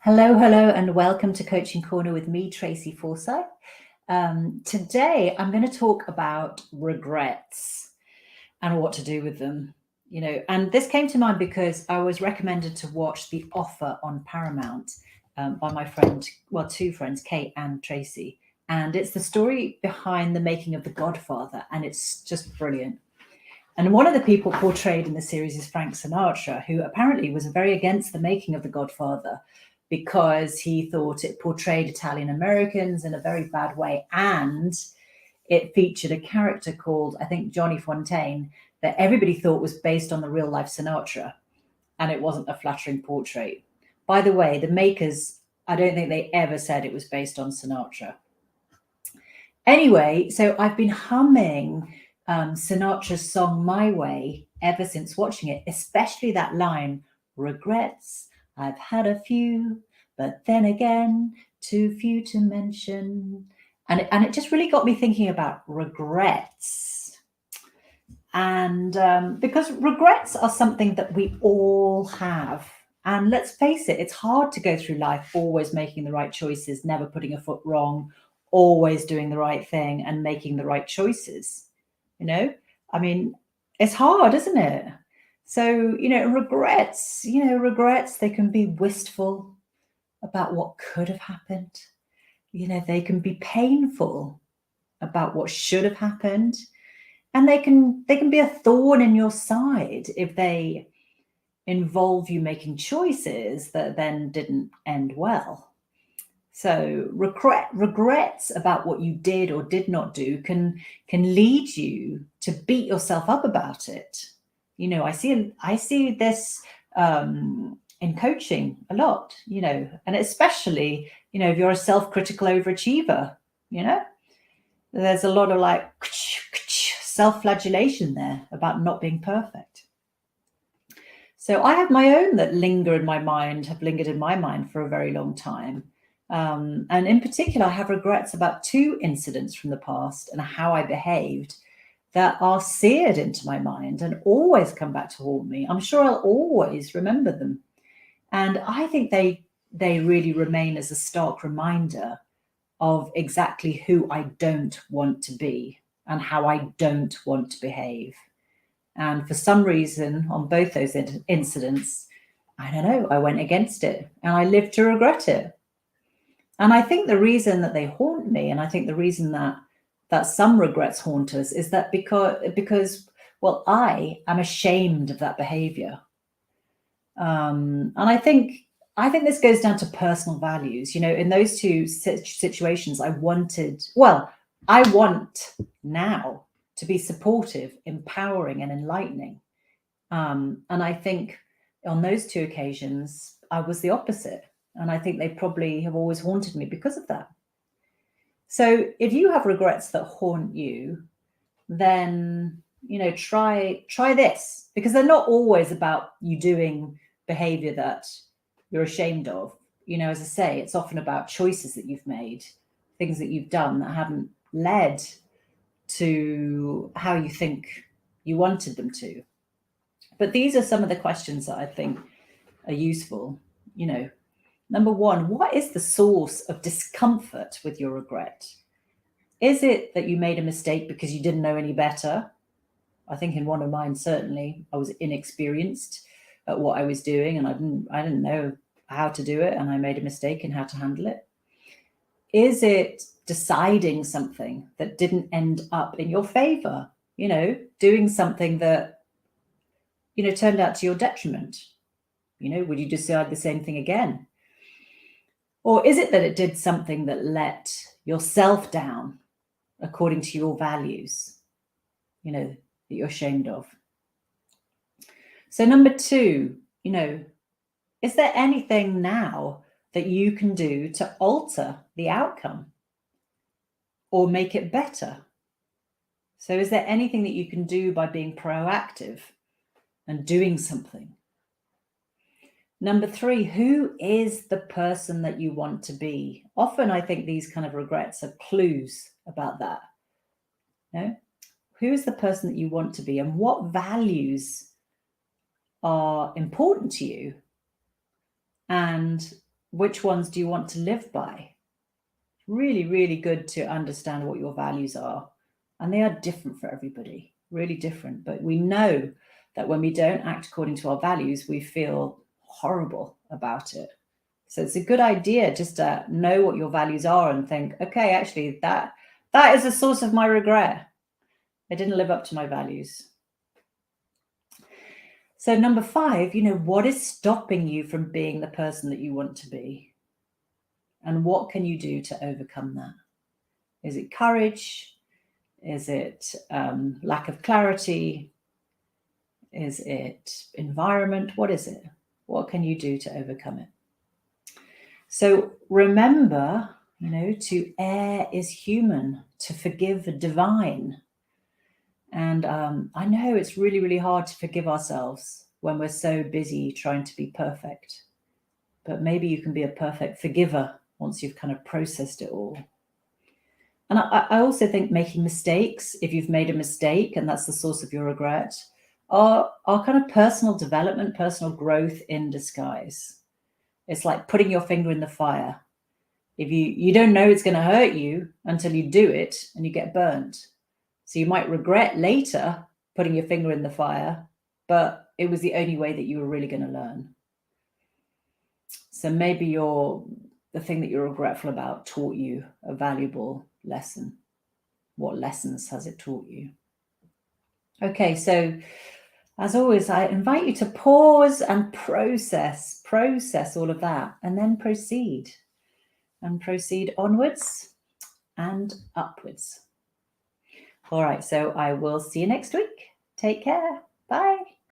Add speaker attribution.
Speaker 1: Hello, and welcome to Coaching Corner with me, Tracy Forsyth. Today, I'm going to talk about regrets and what to do with them. And this came to mind because I was recommended to watch The Offer on Paramount by my two friends, Kate and Tracy. And it's the story behind the making of The Godfather, and it's just brilliant. And one of the people portrayed in the series is Frank Sinatra, who apparently was very against the making of The Godfather because he thought it portrayed Italian Americans in a very bad way. And it featured a character called, I think, Johnny Fontaine, that everybody thought was based on the real life Sinatra. And it wasn't a flattering portrait. By the way, the makers, I don't think they ever said it was based on Sinatra. Anyway, so I've been humming Sinatra's song My Way ever since watching it, especially that line, regrets, I've had a few, but then again, too few to mention. And it just really got me thinking about regrets. And because regrets are something that we all have. And let's face it, it's hard to go through life always making the right choices, never putting a foot wrong, always doing the right thing and making the right choices. I mean, it's hard, isn't it? So, regrets, they can be wistful about what could have happened. They can be painful about what should have happened. And they can be a thorn in your side if they involve you making choices that then didn't end well. So regrets about what you did or did not do can lead you to beat yourself up about it. I see this in coaching a lot, and especially, if you're a self-critical overachiever, there's a lot of like self-flagellation there about not being perfect. So I have my own that have lingered in my mind for a very long time. And in particular, I have regrets about two incidents from the past and how I behaved that are seared into my mind and always come back to haunt me. I'm sure I'll always remember them. And I think they really remain as a stark reminder of exactly who I don't want to be and how I don't want to behave. And for some reason, on both those incidents, I don't know, I went against it and I lived to regret it. And I think the reason that they haunt me, and I think the reason that some regrets haunt us, is that because I am ashamed of that behavior. And I think this goes down to personal values. In those two situations, I want now to be supportive, empowering, and enlightening. And I think on those two occasions, I was the opposite. And I think they probably have always haunted me because of that. So if you have regrets that haunt you, then, try this, because they're not always about you doing behavior that you're ashamed of. As I say, it's often about choices that you've made, things that you've done that haven't led to how you think you wanted them to. But these are some of the questions that I think are useful. Number one, what is the source of discomfort with your regret? Is it that you made a mistake because you didn't know any better? I think in one of mine, certainly, I was inexperienced at what I was doing and I didn't know how to do it, and I made a mistake in how to handle it. Is it deciding something that didn't end up in your favor? Doing something that, turned out to your detriment? Would you decide the same thing again? Or is it that it did something that let yourself down according to your values, that you're ashamed of? So number two, is there anything now that you can do to alter the outcome or make it better? So is there anything that you can do by being proactive and doing something? Number three, who is the person that you want to be? Often I think these kind of regrets are clues about that. Who is the person that you want to be, and what values are important to you? And which ones do you want to live by? Really, really good to understand what your values are. And they are different for everybody, really different. But we know that when we don't act according to our values, we feel horrible about it. So it's a good idea just to know what your values are and think, okay, actually, that is a source of my regret. I didn't live up to my values. So number 5, what is stopping you from being the person that you want to be? And what can you do to overcome that? Is it courage? Is it lack of clarity? Is it environment? What is it? What can you do to overcome it? So remember, to err is human, to forgive divine. And I know it's really, really hard to forgive ourselves when we're so busy trying to be perfect. But maybe you can be a perfect forgiver once you've kind of processed it all. And I also think making mistakes, if you've made a mistake and that's the source of your regret, are kind of personal development, personal growth in disguise. It's like putting your finger in the fire. If you don't know it's going to hurt you until you do it and you get burnt. So you might regret later putting your finger in the fire, but it was the only way that you were really going to learn. So maybe the thing that you're regretful about taught you a valuable lesson. What lessons has it taught you? Okay, so as always, I invite you to pause and process all of that, and then proceed onwards and upwards. All right, so I will see you next week. Take care. Bye.